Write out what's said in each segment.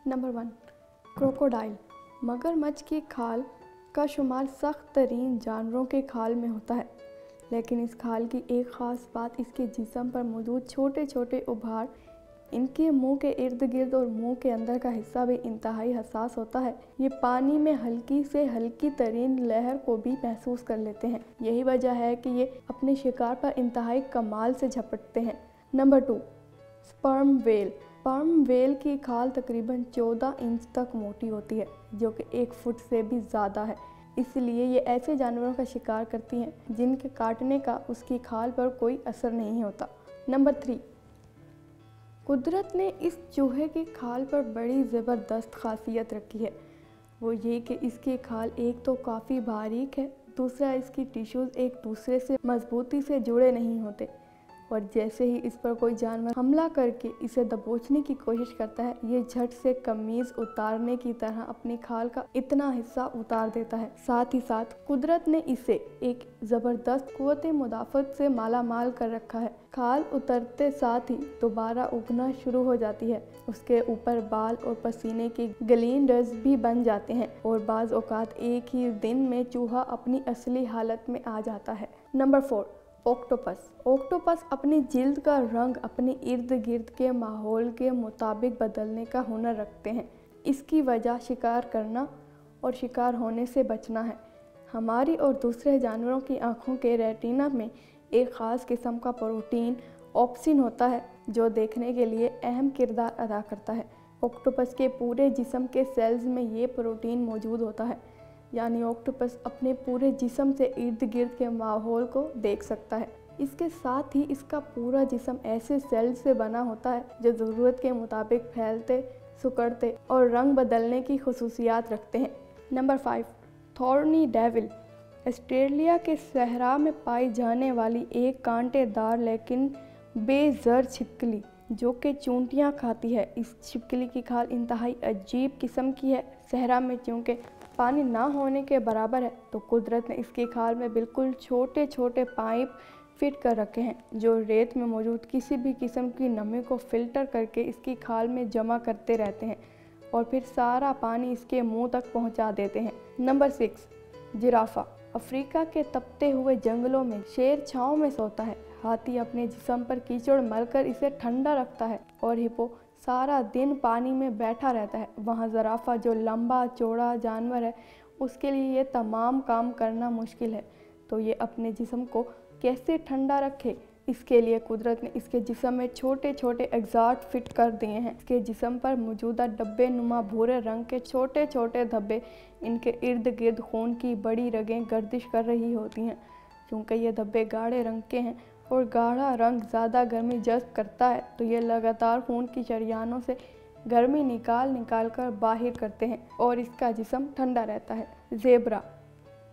Number 1, crocodile. मगरमच्छ की खाल का शुमार सख्त तरीन जानवरों के खाल में होता है, लेकिन इस खाल की एक ख़ास बात इसके जिस्म पर मौजूद छोटे छोटे उभार, इनके मुंह के इर्द गिर्द और मुंह के अंदर का हिस्सा भी इंतहाई हसास होता है। ये पानी में हल्की से हल्की तरीन लहर को भी महसूस कर लेते हैं। यही वजह है कि ये अपने शिकार पर इंतहाई कमाल से झपटते हैं। Number 2, sperm whale. Sperm whale की खाल तकरीबन 14 इंच तक मोटी होती है, जो कि 1 फुट से भी ज़्यादा है। इसलिए ये ऐसे जानवरों का शिकार करती हैं जिनके काटने का उसकी खाल पर कोई असर नहीं होता। नंबर 3, कुदरत ने इस चूहे की खाल पर बड़ी ज़बरदस्त खासियत रखी है। वो ये कि इसकी खाल एक तो काफ़ी बारीक है, दूसरा इसकी टिश्यूज़ एक दूसरे से मजबूती से जुड़े नहीं होते, और जैसे ही इस पर कोई जानवर हमला करके इसे दबोचने की कोशिश करता है, ये झट से कमीज़ उतारने की तरह अपनी खाल का इतना हिस्सा उतार देता है। साथ ही साथ कुदरत ने इसे एक ज़बरदस्त क़ुव्वत मुदाफ़त से माला माल कर रखा है। खाल उतरते साथ ही दोबारा उगना शुरू हो जाती है। उसके ऊपर बाल और पसीने के ग्लैंड्स भी बन जाते हैं, और बाज़ औक़ात एक ही दिन में चूहा अपनी असली हालत में आ जाता है। Number 4, octopus. ऑक्टोपस अपनी जिल्द का रंग अपने इर्द गिर्द के माहौल के मुताबिक बदलने का हुनर रखते हैं। इसकी वजह शिकार करना और शिकार होने से बचना है। हमारी और दूसरे जानवरों की आँखों के रेटिना में एक ख़ास किस्म का प्रोटीन ऑप्सिन होता है, जो देखने के लिए अहम किरदार अदा करता है। ऑक्टोपस के पूरे जिस्म के सेल्स में ये प्रोटीन मौजूद होता है, यानी ऑक्टोपस अपने पूरे जिस्म से इर्द गिर्द के माहौल को देख सकता है। इसके साथ ही इसका पूरा जिस्म ऐसे सेल्स से बना होता है जो ज़रूरत के मुताबिक फैलते, सिकुड़ते और रंग बदलने की खुसूसियात रखते हैं। Number 5, thorny devil. ऑस्ट्रेलिया के सहरा में पाई जाने वाली एक कांटेदार लेकिन बेज़र छिपकली, जो कि चूंटियाँ खाती है। इस छिपकली की खाल इंतहाई अजीब किस्म की है। सहरा में चूँकि पानी ना होने के बराबर है, तो कुदरत ने इसकी खाल में बिल्कुल छोटे छोटे पाइप फिट कर रखे हैं, जो रेत में मौजूद किसी भी किस्म की नमी को फ़िल्टर करके इसकी खाल में जमा करते रहते हैं और फिर सारा पानी इसके मुंह तक पहुंचा देते हैं। नंबर 6, जिराफ़ा। अफ्रीका के तपते हुए जंगलों में शेर छाँव में सोता है। हाथी अपने जिस्म पर कीचड़ मलकर इसे ठंडा रखता है, और हिप्पो सारा दिन पानी में बैठा रहता है। वहाँ ज़राफ़ा, जो लंबा चौड़ा जानवर है, उसके लिए ये तमाम काम करना मुश्किल है, तो ये अपने जिस्म को कैसे ठंडा रखे, इसके लिए कुदरत ने इसके जिस्म में छोटे छोटे एग्जॉस्ट फिट कर दिए हैं। इसके जिस्म पर मौजूदा डब्बे नुमा भूरे रंग के छोटे छोटे धब्बे, इनके इर्द गिर्द खून की बड़ी रगें गर्दिश कर रही होती हैं। क्योंकि ये धब्बे गाढ़े रंग के हैं और गाढ़ा रंग ज़्यादा गर्मी जज़्ब करता है, तो ये लगातार खून की शरियानों से गर्मी निकाल कर बाहर करते हैं और इसका जिस्म ठंडा रहता है।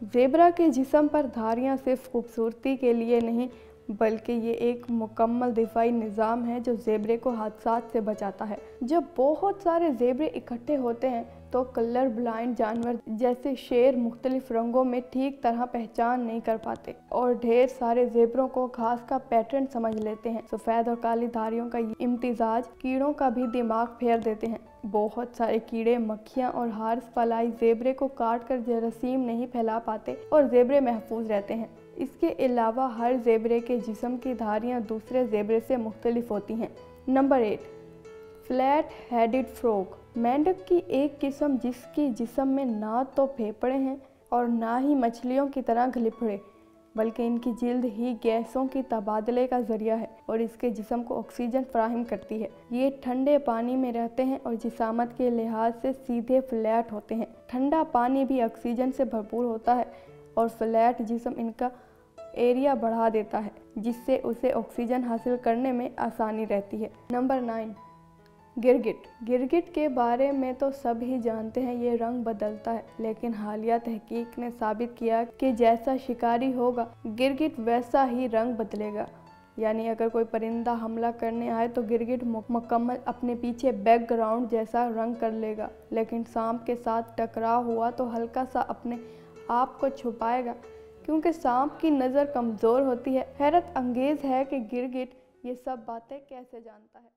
ज़ेबरा के जिस्म पर धारियाँ सिर्फ खूबसूरती के लिए नहीं, बल्कि ये एक मुकम्मल दिफाई निज़ाम है जो ज़ेबरे को हादसात से बचाता है। जब बहुत सारे ज़ेबरे इकट्ठे होते हैं तो कलर ब्लाइंड जानवर जैसे शेर मुख्तलिफ रंगों में ठीक तरह पहचान नहीं कर पाते और ढेर सारे ज़ेबरों को घास का पैटर्न समझ लेते हैं। सफ़ेद और काली धारियों का इम्तिजाज कीड़ों का भी दिमाग फेर देते हैं। बहुत सारे कीड़े, मक्खियाँ और हार्स पलाई ज़ेबरे को काट कर जरासीम नहीं फैला पाते और ज़ेबरे महफूज रहते हैं। इसके अलावा हर ज़ेबरे के जिस्म की धारियाँ दूसरे ज़ेबरे से मुख्तलिफ होती हैं। Number 8, flat headed frog. मेंढक की एक किस्म जिसकी जिस्म में ना तो फेफड़े हैं और ना ही मछलियों की तरह गलिफड़े, बल्कि इनकी जिल्द ही गैसों की तबादले का ज़रिया है और इसके जिस्म को ऑक्सीजन फराहम करती है। ये ठंडे पानी में रहते हैं और जिसामत के लिहाज से सीधे फ्लैट होते हैं। ठंडा पानी भी ऑक्सीजन से भरपूर होता है और फ्लैट जिस्म इनका एरिया बढ़ा देता है, जिससे उसे ऑक्सीजन हासिल करने में आसानी रहती है। नंबर 9, गिरगिट के बारे में तो सब ही जानते हैं, ये रंग बदलता है, लेकिन हालिया तहकीक ने साबित किया कि जैसा शिकारी होगा गिरगिट वैसा ही रंग बदलेगा। यानी अगर कोई परिंदा हमला करने आए तो गिरगिट मुकम्मल अपने पीछे बैकग्राउंड जैसा रंग कर लेगा, लेकिन सांप के साथ टकराव हुआ तो हल्का सा अपने आप को छुपाएगा, क्योंकि सांप की नज़र कमज़ोर होती है। हैरत अंगेज़ है कि गिरगिट ये सब बातें कैसे जानता है।